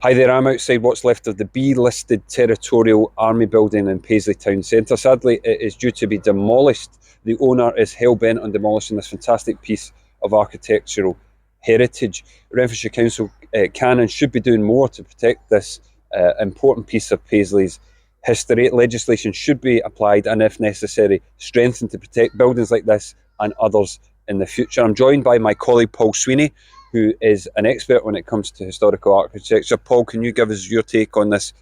Hi there, I'm outside what's left of the B-listed Territorial Army building in Paisley Town Centre. Sadly, it is due to be demolished. The owner is hell-bent on demolishing this fantastic piece of architectural heritage. Renfrewshire Council can and should be doing more to protect this important piece of Paisley's history. Legislation should be applied and, if necessary, strengthened to protect buildings like this and others in the future. I'm joined by my colleague Paul Sweeney, who is an expert when it comes to historical architecture. Paul, can you give us your take on this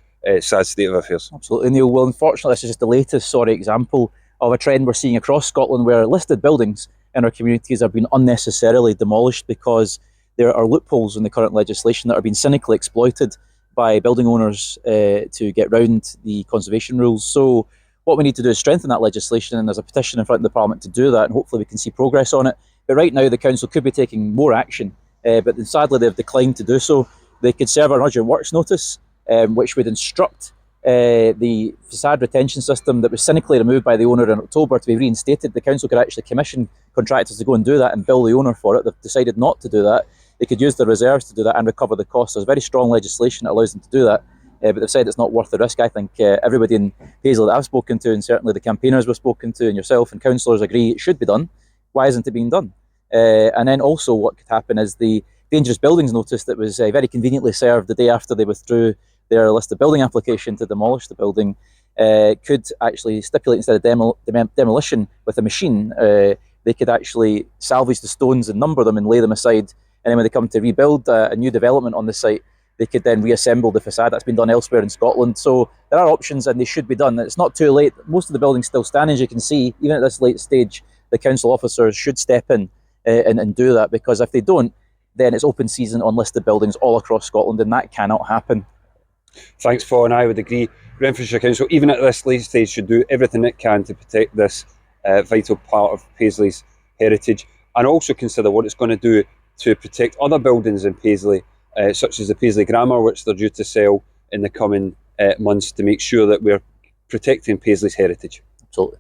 sad state of affairs? Absolutely, Neil. Well, unfortunately, this is just the latest example of a trend we're seeing across Scotland where listed buildings in our communities are being unnecessarily demolished because there are loopholes in the current legislation that are being cynically exploited by building owners to get round the conservation rules. So what we need to do is strengthen that legislation, and there's a petition in front of the Parliament to do that, and hopefully we can see progress on it. But right now the Council could be taking more action, but sadly they've declined to do so. They could serve an urgent works notice, which would instruct the facade retention system that was cynically removed by the owner in October to be reinstated. The Council could actually commission contractors to go and do that and bill the owner for it. They've decided not to do that. They could use their reserves to do that and recover the costs. There's very strong legislation that allows them to do that, but they've said it's not worth the risk. I think everybody in Paisley that I've spoken to, and certainly the campaigners we've spoken to, and yourself and councillors agree it should be done. Why isn't it being done? And then also what could happen is the dangerous buildings notice that was very conveniently served the day after they withdrew their listed building application to demolish the building could actually stipulate, instead of demolition with a machine, they could actually salvage the stones and number them and lay them aside, and then when they come to rebuild a new development on the site, they could then reassemble the facade. That's been done elsewhere in Scotland. So there are options and they should be done. It's not too late. Most of the buildings still stand, as you can see. Even at this late stage, the council officers should step in and do that, because if they don't, then it's open season on listed buildings all across Scotland, and that cannot happen. Thanks, Paul, and I would agree. Renfrewshire Council, even at this late stage, should do everything it can to protect this vital part of Paisley's heritage, and also consider what it's going to do to protect other buildings in Paisley, such as the Paisley Grammar, which they're due to sell in the coming months, to make sure that we're protecting Paisley's heritage. Absolutely.